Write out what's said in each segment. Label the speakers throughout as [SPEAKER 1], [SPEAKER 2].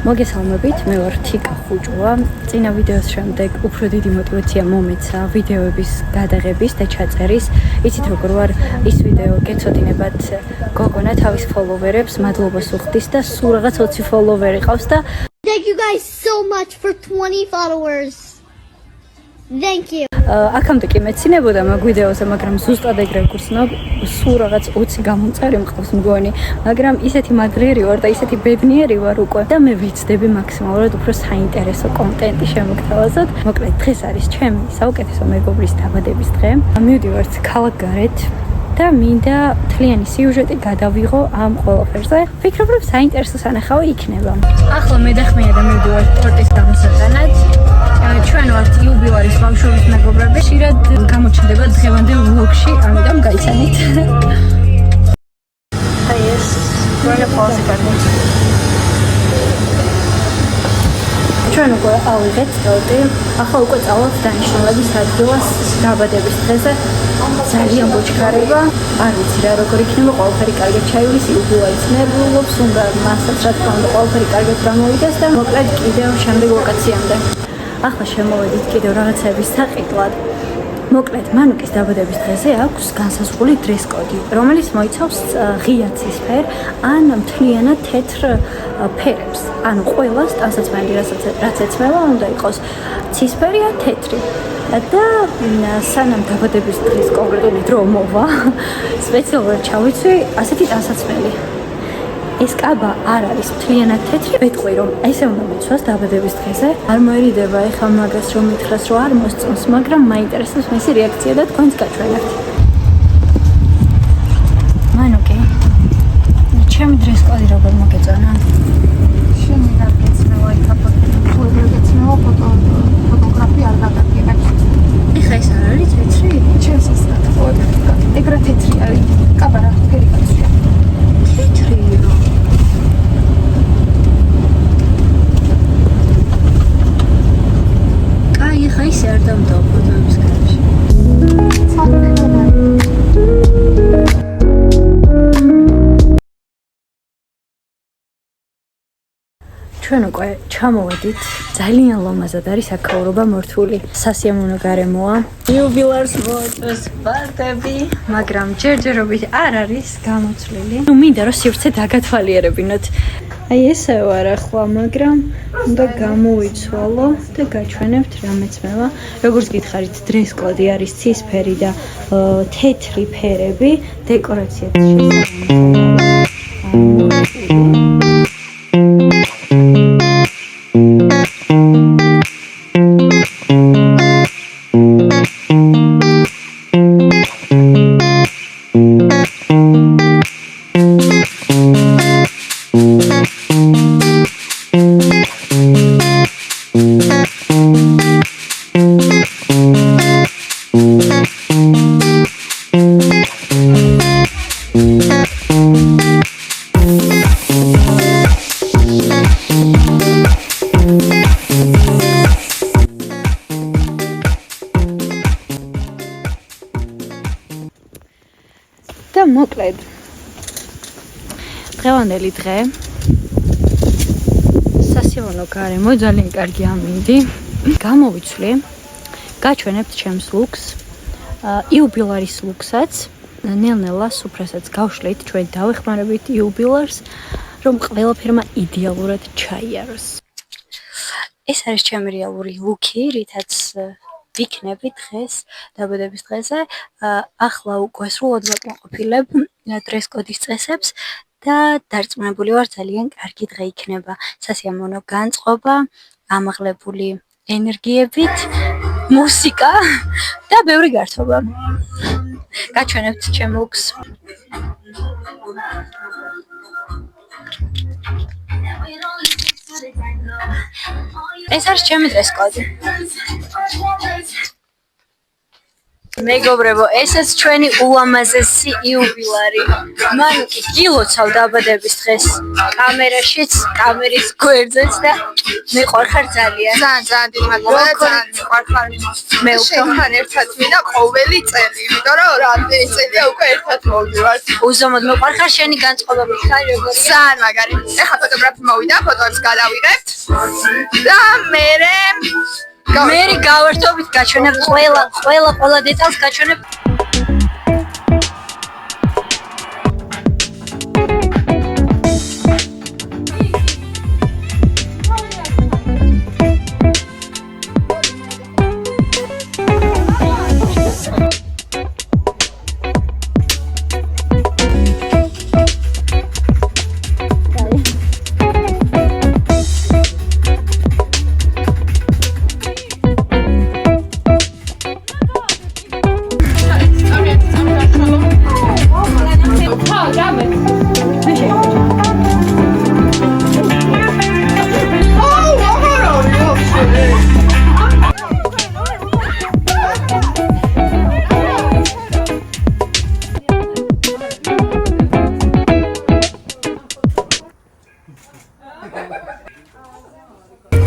[SPEAKER 1] მოგესალმებით, მე ვარ თიკა ხუჭუა. წინა ვიდეოს შემდეგ უფრო დიდი мотиваცია მომეცა ვიდეოების გადაღების და ჩაწერის. იცით როგორ ვარ, ის ვიდეო გეცოდინებათ გოგონა თავის ფოლოვერებს, მადლობას უხდის და სულ რაღაც 20 ფოლოვერი ყავს და
[SPEAKER 2] Thank you guys so much for 20 followers. Thank you.
[SPEAKER 1] აქამდე კი მეცინებოდა მაგ ვიდეოზე, მაგრამ ზუსტად ეგრე ვგრძნობ, სულ რაღაც 20 გამომწერი მყავს მგონი, მაგრამ ისეთი მადლიერი ვარ და ისეთი ბედნიერი ვარ უკვე და მე ვიცდები მაქსიმალურად უფრო საინტერესო კონტენტი შემოგთავაზოთ. მოკლედ, დღეს არის ჩემი საუკეთესო მეგობრის დაბადების დღე. მივდივართ ქალაქ გარეთ და მინდა მთლიანი სიუჟეტი გადავიღო ამ ყველაფერზე. ვფიქრობ, რომ საინტერესო სანახავი იქნება. ახლა მე და ხმია და მივდივართ ტორტის გამოსატანად. ჩვენ ვართ იუბილარის ბავშვობის მეგობრები. ხშირად გამოჩნდება დღევანდელ ვლოგში, ამიტომ გაიცანით. აი ეს რონა პოზი გადმოდის. ჩვენ უკვე ავიღეთ ტორტი. ახლა უკვე წავალთ დანიშნულების ადგილას დაბადების დღეზე. ძალიან ბოჩქარება. არ ვიცი რა როგორ იქნება, ყველაფერი კარგად ჩაივლის, იუბილარის ნერვულობს, უნდა მასაც რა თქმა უნდა ყველაფერი კარგად გამოვიდეს და მოკლედ კიდევ შემდეგ ლოკაციამდე. ახლა შემოვედით კიდევ რაღაცების საყიდლად. მოკლედ, მანუკის დაბადების დღეზე აქვს განსაზღვრული დრეს-კოდი, რომელიც მოიცავს ღია ცისფერ ან მთლიანად თეთრ ფერებს. ანუ ყველას ტანსაცმელი რაც ეცმება, უნდა იყოს ცისფერი ან თეთრი. და სანამ დაბადების დღის კონკრეტული დრო მოვა, სპეციალურად ჩავიცვი ასეთი ტანსაცმელი. ეს კაბა არ არის მთლიანად თეთრი, ვეტყვი რომ ესე უნდა მიცვას დაბადების დღეზე. არ მოერიდება ეხლა მაგას რომ მითხრას რომ არ მოსწონს, მაგრამ მაინტერესებს მისი რეაქცია და თქვენს გაჩვენებთ. მანუკი, ჩემი დრეს-კოდი როგორ მოგეწონა? შენი არ გეცნევა ფოტოგრაფი არ გადაგიღებ. ეხლა ეს არ არის თეთრი? ჩემს ის ეგრე თეთრი არის, კაბა რა ფერი გაჩვია. თეთრი ხა ისე არ დამტოვ ფოტოების გარშე. ჩვენ უკვე ჩამოვედით. ძალიან ლამაზად არის აქაურობა მორთული. სასიამოვნო გარემოა. იუბილარს მოაწეს პარტები, მაგრამ ჯერჯერობით არ არის გამოცვლილი. ნუ მინდა რომ სივრცე დაგათვალიერებინოთ. აი ესე ვარ ახლა, მაგრამ უნდა გამოვიცვალო და გაჩვენებთ რა მეცმევა. როგორც გითხარით, დრეს-კოდი არის ცისფერი და თეთრი ფერები, დეკორაციაც და მოკლედ დღევანდელი დღე სასიამოვნო გარემო, ძალიან კარგი ამინდი. გამოვიცვლი, გაჩვენებთ ჩემს ლუქს, იუბილარის ლუქსაც, ნელ-ნელა სუფრასაც გავშლით, ჩვენ დავეხმარებით იუბილარს, რომ ყველაფერმა იდეალურად ჩაიაროს. ეს არის ჩემი რეალური ლუკი, რითაც ვიქნები დღეს დაბადების დღეზე. ახლა უკვე სრულად ვაკმაყოფილებ დრეს-კოდის წესებს და დარწმუნებული ვარ ძალიან კარგი დღე იქნება. სასიამოვნო განწყობა, ამაღლებული ენერგიებით, მუსიკა და ბევრი გართობა. გაჩვენებთ ჩემ ლუქს. ეს არის ჩემი დრეს-კოდი. მეგობრებო, ესეც ჩვენი ულამაზესი იუბილარი. მან გილოცავ დაბადების დღეს კამერაშიც, კამერის გვერდზეც და მეყვარხარ ძალიან.
[SPEAKER 3] ძალიან დიდი მადლობა და ძალიან მეყვარხარ. მე შენთან ერთად ვინა ყოველი წელი, იმიტომ რომ რამდენი წელია უკვე ერთად მოვდივართ.
[SPEAKER 1] უზომოდ მეყვარხარ შენი განწყობები, ხარ როგორია?
[SPEAKER 3] ძალიან მაგარი. ეხლა ფოტოგრაფი მოვიდა, ფოტოებს გადავიღებთ და მე
[SPEAKER 1] გავერთობით გაჩვენებ ყველა დეტალს გაჩვენებ.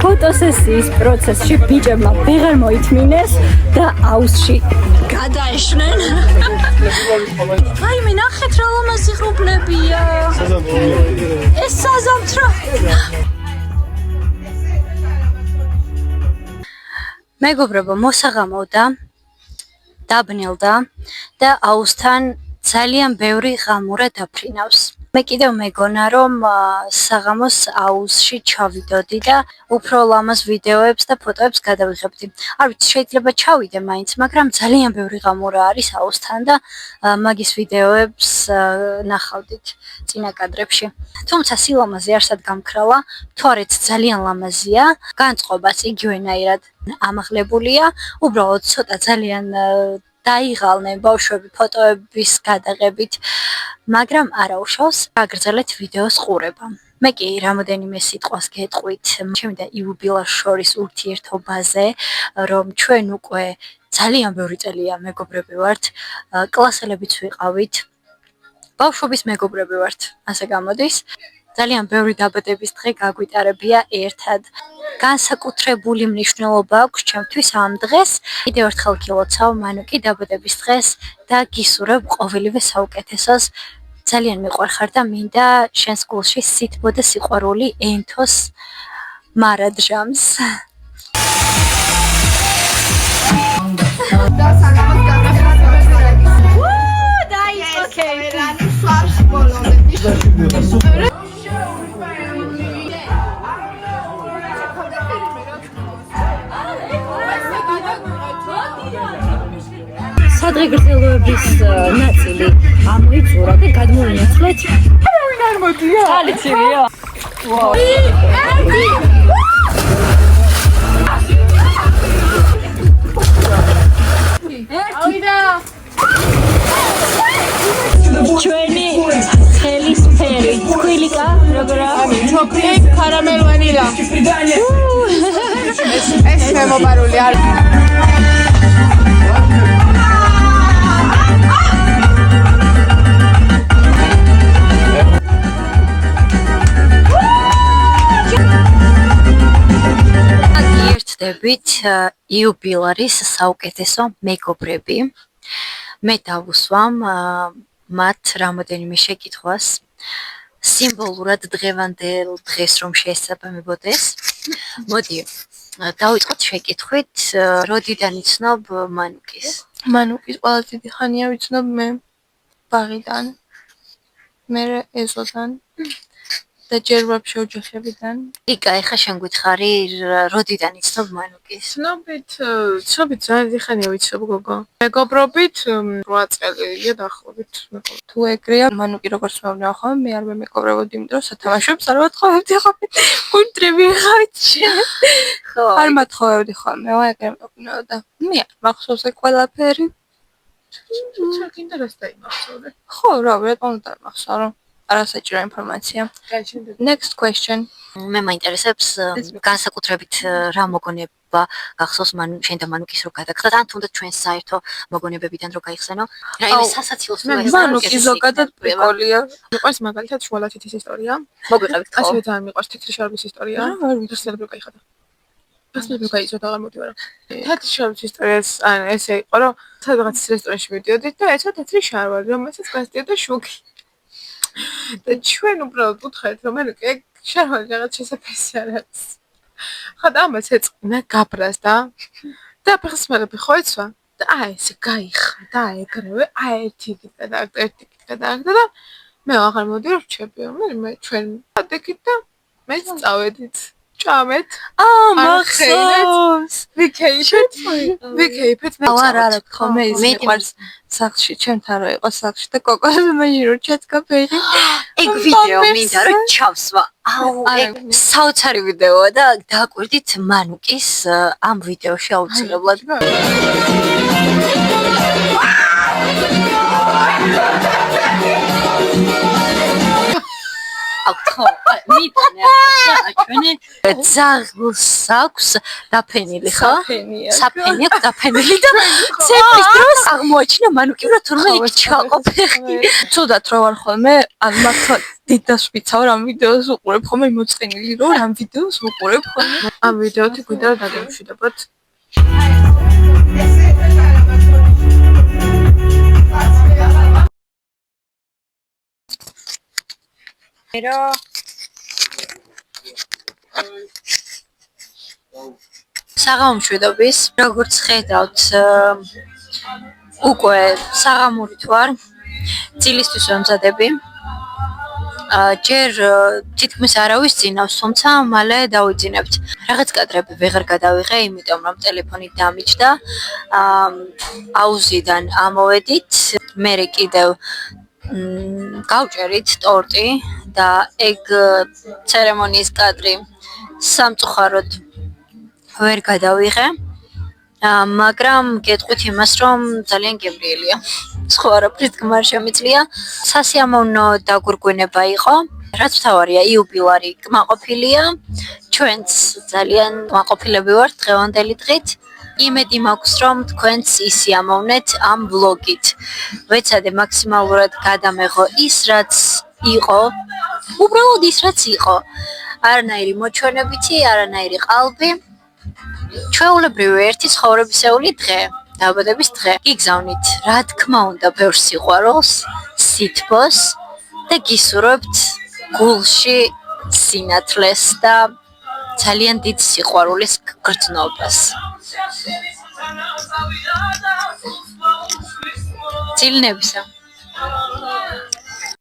[SPEAKER 1] ფოტოსესიის პროცესში ბიჭებმა ვეღარ მოითმინეს და აუზში გადაეშნენ. აი მე ნახეთ რა ლამაზი ღრუბლებია. ეს საზამთრო. მეგობრებო, მოსაღამოვდა, დაბნელდა და აუზთან ძალიან ბევრი ღამურა დაფრინავს. მე კიდევ მეგონა რომ საღამოს აუზში ჩავიდოდი და უფრო ლამაზ ვიდეოებს და ფოტოებს გადავიღებდი. არ ვიცი, შეიძლება ჩავიდე მაინც, მაგრამ ძალიან ბევრი ღამურა არის აუზთან და მაგის ვიდეოებს ნახავდით წინა კადრებში. თუმცა სილამაზე არსად გამქრალა, თორეც ძალიან ლამაზია, განწყობაც იგივენაირად ამაღლებულია, უბრალოდ ცოტა ძალიან დაიღალნენ ბავშვები ფოტოების გადაღებით, მაგრამ არა უშავს აგრძელეთ ვიდეოს ყურება. მე კი რამოდენიმე სიტყვას გეტყვით ჩემი და იუბილას შორის ურთიერთობაზე, რომ ჩვენ უკვე ძალიან ბევრი წელია მეგობრები ვართ, კლასელებიც ვიყავით, ბავშვობის მეგობრები ვართ, ასე გამოდის. ძალიან ბევრი დაბადების დღე გაგვიტარებია ერთად. განსაკუთრებული მნიშვნელობა აქვს ჩემთვის ამ დღეს. კიდევ ერთხელ გილოცავ მანუკი დაბადების დღეს და გისურვებ ყოველივე საუკეთესოს. ძალიან მიყვარხარ და მინდა შენს გულში სითბო და სიყვარული ენთოს მარადჟამს.
[SPEAKER 3] და საგამოს გადასვლას
[SPEAKER 1] დაიწყო
[SPEAKER 3] კამერანი სვარს ბოლომდე.
[SPEAKER 1] სადღე გრძელვების ნაწილი ამოიწურა და გადმოვინაცვლეთ.
[SPEAKER 3] არ მოდია.
[SPEAKER 1] ალიცივია. ჩვენი ხელის ფერი, თქვილიკა, როგორა?
[SPEAKER 3] ჩოკლი, карамель, ვანილა. ეს მე მოპარული არ.
[SPEAKER 1] ერთდებით იუბილარის საუკეთესო მეგობრები. მე დავუსვამ მათ რამოდენიმე შეკითხვას სიმბოლურად დღევანდელ დღეს რომ შეესაბამებოდეს. მოდი, დავიწყოთ შეკითხვით, როდიდან იცნობ მანუკის?
[SPEAKER 3] მანუკის ყველა დიდი ხანია ვიცნობ მე ბაღიდან, მე ეზოდან და ჯერ ვაფშე ოჯახებიდან.
[SPEAKER 1] იკა, ეხა შენ გვითხარი, როდიდან იცნობ მანუკის?
[SPEAKER 3] ცნობით ძალიან დიდი ხანია ვიცნობ გოგო. მეგობრობით 8 წელია დაახლოებით. თუ ეგრეა, მანუკი როგორც მეუბნება ხოლმე, მე არ მეკობრებოდი, იმიტომ რომ სათამაშოებს არ ვათხოვებდი ხოლმე. კუნტრები ხავით შენ.
[SPEAKER 1] ხო.
[SPEAKER 3] არ მათხოვებდი ხოლმე, ეგრე მეუბნება და მე არ მახსოვს ეგ ყველაფერი. ჩაკინდა რას დაიმახსოვრე. ხო, რა ვერა უნდა მახსოვრო. არასაჭირო ინფორმაცია. Next question.
[SPEAKER 1] მე მაინტერესებს განსაკუთრებით რა მოგონება
[SPEAKER 4] მოგონება გახსოვს მან შენ და მანუკის რო გადაგხდათ ან თუნდაც ჩვენ საერთო მოგონებებიდან რო გაიხსენო რაიმე სასაცილოს თუ ეს
[SPEAKER 3] მანუკი ზოგადად პრიკოლია მიყვარს მაგალითად შუალათითის ისტორია
[SPEAKER 4] მოგვიყევით ხო
[SPEAKER 3] ასევე ძალიან მიყვარს თეთრი შარვის ისტორია ვერსიალებრივ кайხადა ვერსიალებრივ кайწოდა აღარ მოვიდა მაგრამ თეთრი შარვის ისტორიას ან ესე იყო რომ სადღაც რესტორანში მივიდოდით და ეცა თეთრი შარვა რომელსაც გასდიოდა შუქი და ჩვენ უბრალოდ ვუთხარით რომ მანუკი ეგ შარვა რაღაც შესაფერისი არ არის ხა და ამას ეწყნა გაბრას და ფეხსმელები ხო ეცვა და აი ესე გაიხა და ეგრევე აი ერთი გადააგდა და მე აღარ მოვიდა რჩებიო მე ჩვენ ადექით და მეც წავედით ჭამეთ
[SPEAKER 4] მახსოვს
[SPEAKER 3] ვიქეიფეთ მე
[SPEAKER 4] არა ხომ ეს მიყვარს სახლში ჩემთან რო იყო სახლში და კოკოს მეჟირო ჩატკა ფეხი ეგ ვიდეო მინდა რომ ჩავსვა აუ ეგ საოცარი ვიდეოა და დააკვირდით მანუკის ამ ვიდეოში აუცილებლად ხო მიტანე ჩვენი ძაღლს აქვს დაფენილი ხო საფენი აქვს დაფენილი და ცეკვის დროს აღმოაჩინა მანუკი რა თურმე იქ ჩაყო ფეხი ცუდად რო ვარ ხოლმე ან მართლა დიდას ვიცავ რამ ვიდეოს უყურებ ხოლმე მოწყენილი რომ რამ ვიდეოს უყურებ ხოლმე
[SPEAKER 3] ამ ვიდეოთი გვინდა რომ დაგემშვიდობოთ
[SPEAKER 4] საღამომშვიდობის როგორც ხედავთ უკვე საღამურით ვარ წილისთვის ვემზადები ჯერ თითქმის არავის წინავს თუმცა მალე დავიძინებთ რაღაც კადრები ვეღარ გადავიღე იმიტომ რომ ტელეფონი დამიჯდა აუზიდან ამოვედით მერე კიდევ გავჭერით ტორტი და ეგ ცერემონიის კადრი სამწუხაროდ ვერ გადავიღე მაგრამ გეტყვით იმას რომ ძალიან გემრიელია სხვა არაფრით გმარ შემიძლია სასიამოვნო დაგურგვენება იყო რაც თავარია იუბილარი კმაყოფილია ჩვენც ძალიან კმაყოფილები ვართ დღევანდელი დღით იმედი მაქვს რომ თქვენც ისიამოვნეთ ამ ვლოგით ვეცადე მაქსიმალურად გადამეღო ის რაც იყო უბრალოდ ის რაც იყო არანაირი მოჩვენებითი არანაირი ყალბი ჩვეულებრივი ერთი ცხოვრებისეული დღე დაბადების დღე გიგზავნით რა თქმა უნდა ბევრ სიყვარულს სითბოს და გისურვებთ გულში სინათლეს და ძალიან დიდ სიყვარულის გრძნობას წილნებისა